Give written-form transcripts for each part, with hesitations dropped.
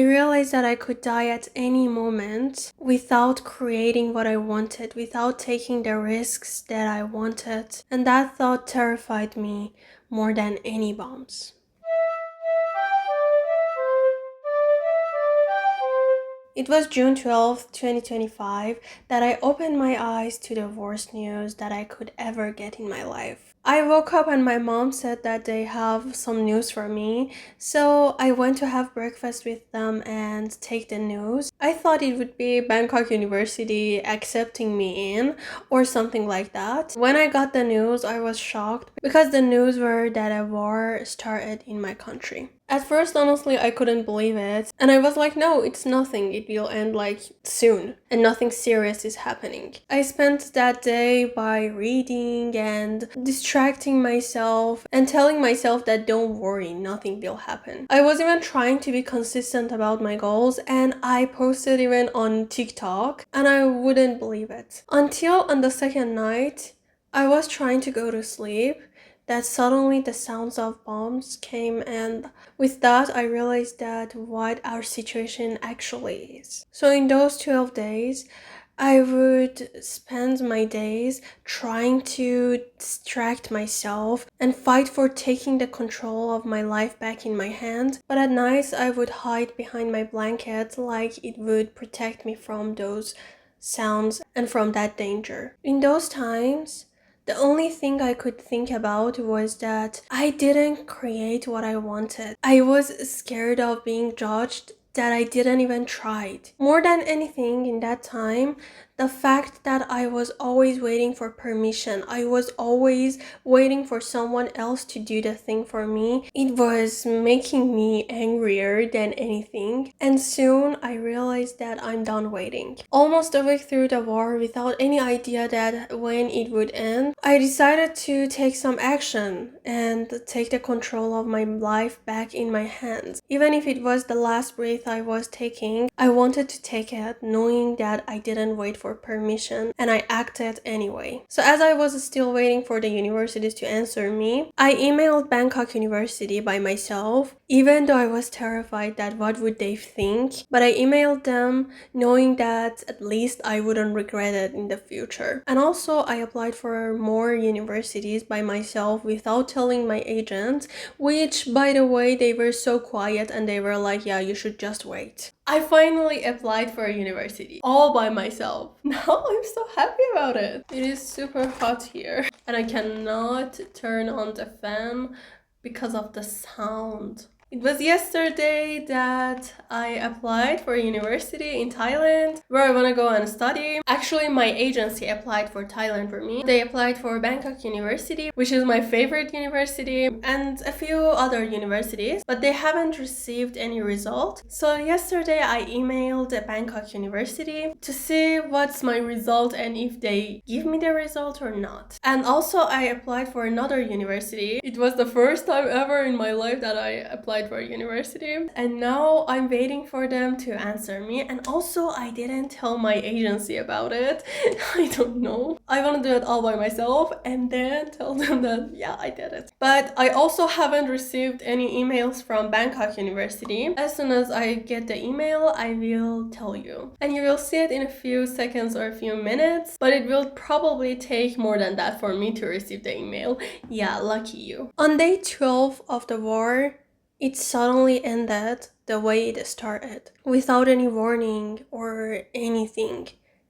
realized that I could die at any moment without creating what I wanted, without taking the risks that I wanted. And that thought terrified me more than any bombs. It was June 12th, 2025, that I opened my eyes to the worst news that I could ever get in my life. I woke up and my mom said that they have some news for me, so I went to have breakfast with them and take the news. I thought it would be Bangkok University accepting me in or something like that. When I got the news, I was shocked because the news were that a war started in my country. At first, honestly, I couldn't believe it. And I was like, no, it's nothing. It will end like soon. And nothing serious is happening. I spent that day by reading and distracting myself and telling myself that don't worry, nothing will happen. I was even trying to be consistent about my goals, and I posted even on TikTok, and I wouldn't believe it. Until on the second night, I was trying to go to sleep, that suddenly the sounds of bombs came, and with that I realized that what our situation actually is. So in those 12 days, I would spend my days trying to distract myself and fight for taking the control of my life back in my hand. But at night I would hide behind my blanket like it would protect me from those sounds and from that danger. In those times, the only thing I could think about was that I didn't create what I wanted. I was scared of being judged that I didn't even try it. More than anything in that time, the fact that I was always waiting for permission, I was always waiting for someone else to do the thing for me, it was making me angrier than anything. And soon I realized that I'm done waiting. Almost a week through the war, without any idea that when it would end, I decided to take some action and take the control of my life back in my hands. Even if it was the last breath I was taking, I wanted to take it knowing that I didn't wait for permission, and I acted anyway. So as I was still waiting for the universities to answer me, I emailed Bangkok University by myself, even though I was terrified that what would they think. But I emailed them knowing that at least I wouldn't regret it in the future. And also I applied for more universities by myself without telling my agent, which by the way, they were so quiet and they were like, yeah, you should just wait. I finally applied for a university all by myself. Now I'm so happy about it. It is super hot here and I cannot turn on the fan because of the sound. It was yesterday that I applied for a university in Thailand where I want to go and study. Actually, my agency applied for Thailand for me. They applied for Bangkok University, which is my favorite university, and a few other universities, but they haven't received any result. So yesterday I emailed Bangkok University to see what's my result and if they give me the result or not. And also I applied for another university. It was the first time ever in my life that I applied for a university, and now I'm waiting for them to answer me. And also I didn't tell my agency about it. I don't know, I want to do it all by myself and then tell them that yeah, I did it. But I also haven't received any emails from Bangkok University. As soon as I get the email, I will tell you, and you will see it in a few seconds or a few minutes, but it will probably take more than that for me to receive the email. Yeah, lucky you. On day 12 of the war, it suddenly ended the way it started, without any warning or anything.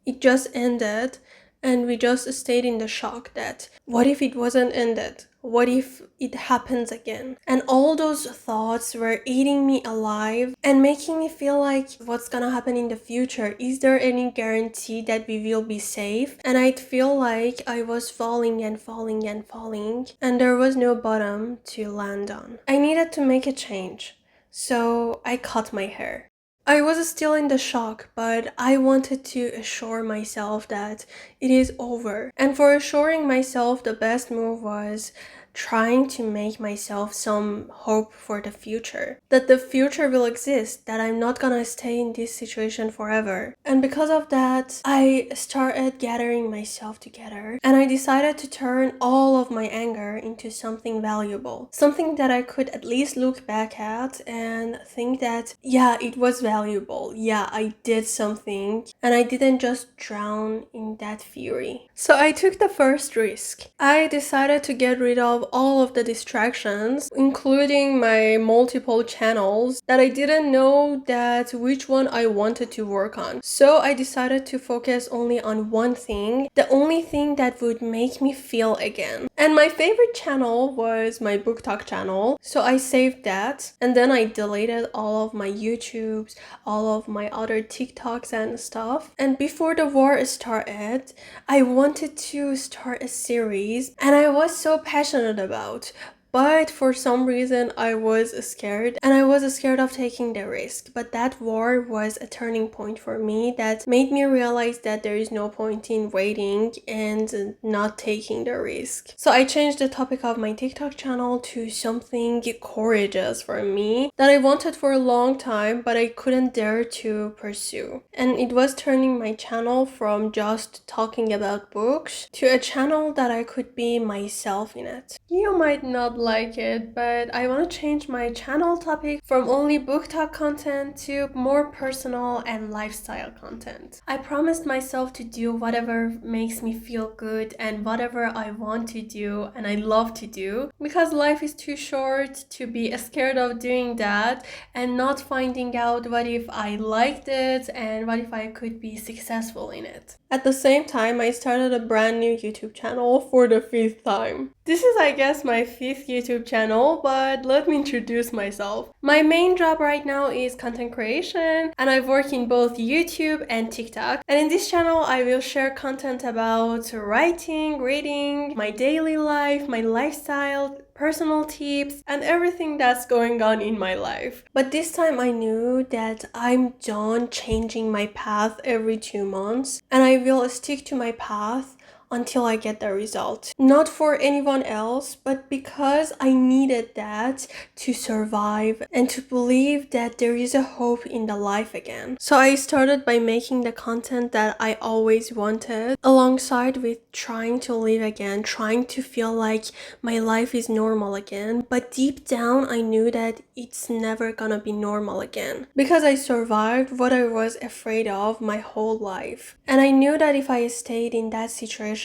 It just ended, and we just stayed in the shock that what if it wasn't ended? What if it happens again? And all those thoughts were eating me alive and making me feel like what's gonna happen in the future? Is there any guarantee that we will be safe? And I'd feel like I was falling and falling and falling, and there was no bottom to land on. I needed to make a change, so I cut my hair. I was still in the shock, but I wanted to assure myself that it is over. And for assuring myself, the best move was trying to make myself some hope for the future. That the future will exist, that I'm not gonna stay in this situation forever. And because of that, I started gathering myself together and I decided to turn all of my anger into something valuable. Something that I could at least look back at and think that, yeah, it was valuable. Yeah, I did something and I didn't just drown in that fury. So I took the first risk. I decided to get rid of all of the distractions, including my multiple channels that I didn't know that which one I wanted to work on. So I decided to focus only on one thing, the only thing that would make me feel again. And my favorite channel was my book talk channel. So I saved that and then I deleted all of my YouTubes, all of my other TikToks and stuff. And before the war started, I wanted to start a series and I was so passionate about. But for some reason I was scared and I was scared of taking the risk. But that war was a turning point for me that made me realize that there is no point in waiting and not taking the risk. So I changed the topic of my TikTok channel to something courageous for me that I wanted for a long time but I couldn't dare to pursue. And it was turning my channel from just talking about books to a channel that I could be myself in it. You might not like it, but I want to change my channel topic from only book talk content to more personal and lifestyle content. I promised myself to do whatever makes me feel good and whatever I want to do and I love to do because life is too short to be scared of doing that and not finding out what if I liked it and what if I could be successful in it. At the same time, I started a brand new YouTube channel for the 5th time. This is, I guess, my 5th YouTube channel, but let me introduce myself. My main job right now is content creation, and I work in both YouTube and TikTok. And in this channel, I will share content about writing, reading, my daily life, my lifestyle, personal tips, and everything that's going on in my life. But this time I knew that I'm done changing my path every 2 months, and I will stick to my path until I get the result. Not for anyone else, but because I needed that to survive and to believe that there is a hope in the life again. So I started by making the content that I always wanted, alongside with trying to live again, trying to feel like my life is normal again. But deep down, I knew that it's never gonna be normal again because I survived what I was afraid of my whole life. And I knew that if I stayed in that situation,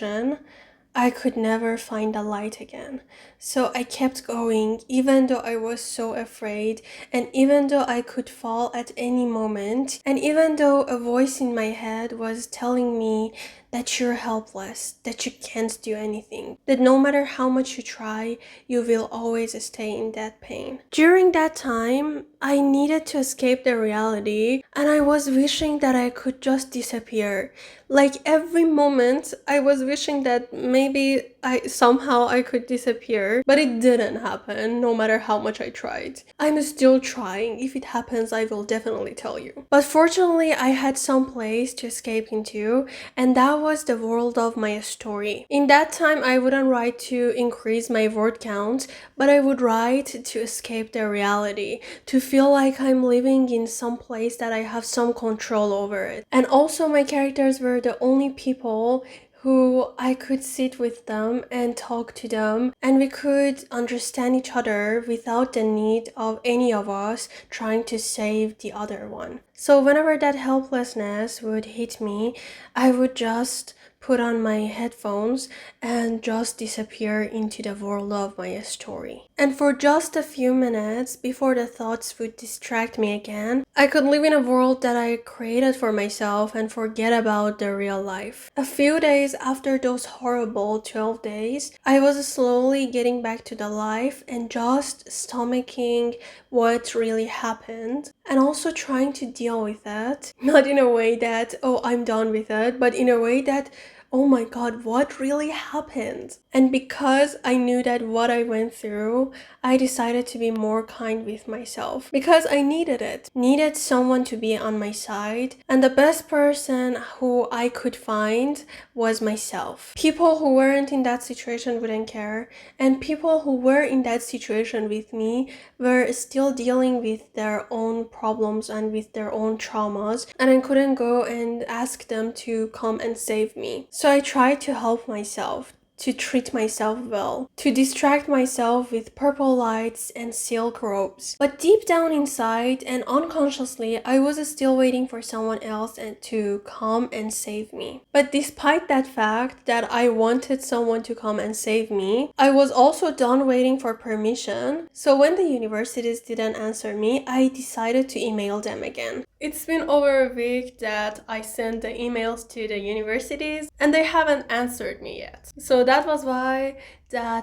I could never find the light again. So I kept going even though I was so afraid and even though I could fall at any moment and even though a voice in my head was telling me that you're helpless, that you can't do anything, that no matter how much you try, you will always stay in that pain. During that time, I needed to escape the reality and I was wishing that I could just disappear. Like every moment, I was wishing that maybe somehow I could disappear, but it didn't happen no matter how much I tried. I'm still trying. If it happens, I will definitely tell you. But fortunately, I had some place to escape into, and that was the world of my story. In that time, I wouldn't write to increase my word count, but I would write to escape the reality, to feel like I'm living in some place that I have some control over it. And also my characters were the only people who I could sit with them and talk to them, and we could understand each other without the need of any of us trying to save the other one. So whenever that helplessness would hit me, I would just put on my headphones and just disappear into the world of my story. And for just a few minutes before the thoughts would distract me again, I could live in a world that I created for myself and forget about the real life. A few days after those horrible 12 days, I was slowly getting back to the life and just stomaching what really happened and also trying to deal with it. Not in a way that, oh, I'm done with it, but in a way that, oh my god, what really happened? And because I knew that what I went through, I decided to be more kind with myself because I needed it. Needed someone to be on my side, and the best person who I could find was myself. People who weren't in that situation wouldn't care, and people who were in that situation with me were still dealing with their own problems and with their own traumas, and I couldn't go and ask them to come and save me. So I tried to help myself, to treat myself well, to distract myself with purple lights and silk robes. But deep down inside and unconsciously, I was still waiting for someone else to come and save me. But despite that fact that I wanted someone to come and save me, I was also done waiting for permission. So when the universities didn't answer me, I decided to email them again. It's been over a week that I sent the emails to the universities and they haven't answered me yet. So that was why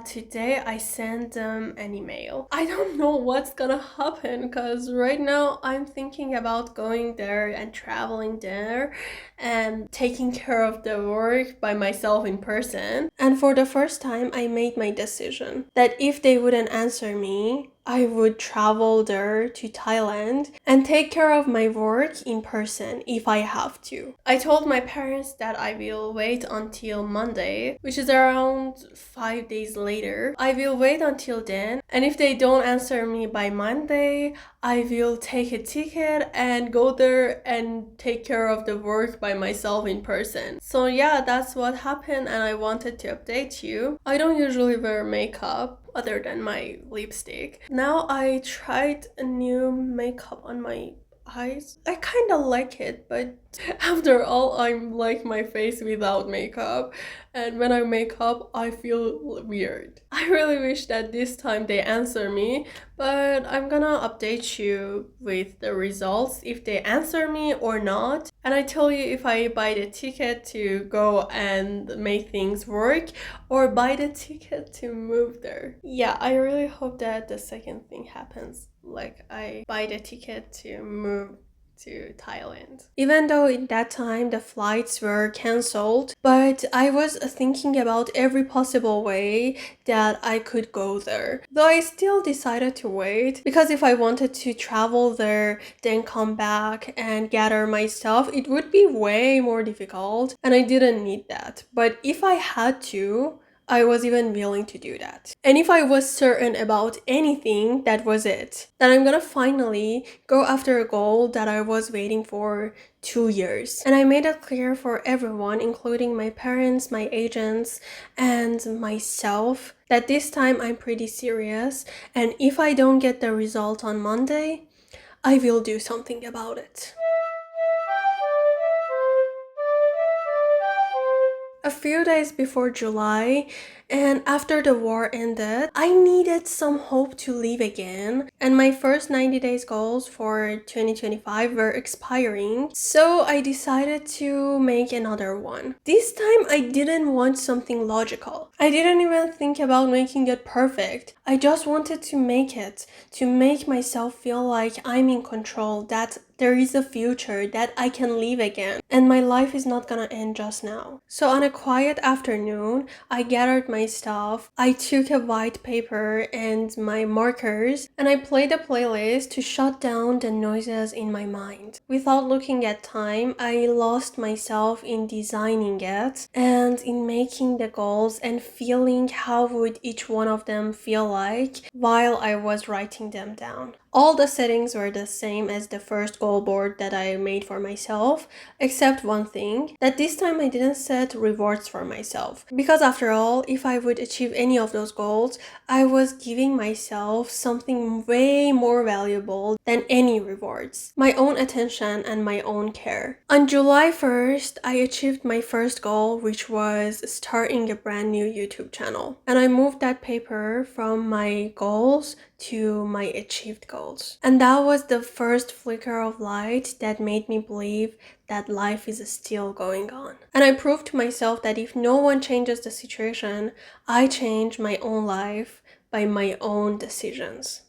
today I sent them an email. I don't know what's gonna happen because right now I'm thinking about going there and traveling there and taking care of the work by myself in person. And for the first time, I made my decision that if they wouldn't answer me, I would travel there to Thailand and take care of my work in person if I have to. I told my parents that I will wait until Monday, which is around 5 days later. I will wait until then, and if they don't answer me by Monday, I will take a ticket and go there and take care of the work by myself in person. So yeah, that's what happened and I wanted to update you. I don't usually wear makeup other than my lipstick. Now I tried a new makeup on my eyes. I kind of like it, but after all, I'm like my face without makeup, and when I make up, I feel weird. I really wish that this time they answer me, but I'm gonna update you with the results if they answer me or not, and I tell you if I buy the ticket to go and make things work or buy the ticket to move there. Yeah, I really hope that the second thing happens. Like I buy the ticket to move to Thailand. Even though in that time the flights were cancelled, but I was thinking about every possible way that I could go there. Though I still decided to wait because if I wanted to travel there, then come back and gather my stuff, it would be way more difficult and I didn't need that. But if I had to, I was even willing to do that. And if I was certain about anything, that was it. That I'm gonna finally go after a goal that I was waiting for 2 years. And I made it clear for everyone, including my parents, my agents, and myself, that this time I'm pretty serious. And if I don't get the result on Monday, I will do something about it. A few days before July and after the war ended, I needed some hope to live again, and my first 90 days goals for 2025 were expiring, so I decided to make another one. This time I didn't want something logical. I didn't even think about making it perfect. I just wanted to make it, to make myself feel like I'm in control, that there is a future, that I can live again, and my life is not gonna end just now. So on a quiet afternoon, I gathered my stuff, I took a white paper and my markers, and I played a playlist to shut down the noises in my mind. Without looking at time, I lost myself in designing it and in making the goals and feeling how would each one of them feel like while I was writing them down. All the settings were the same as the first goal board that I made for myself, except one thing, that this time I didn't set rewards for myself. Because after all, if I would achieve any of those goals, I was giving myself something way more valuable than any rewards. My own attention and my own care. On July 1st, I achieved my first goal, which was starting a brand new YouTube channel. And I moved that paper from my goals to my achieved goals. And that was the first flicker of light that made me believe that life is still going on. And I proved to myself that if no one changes the situation, I change my own life by my own decisions.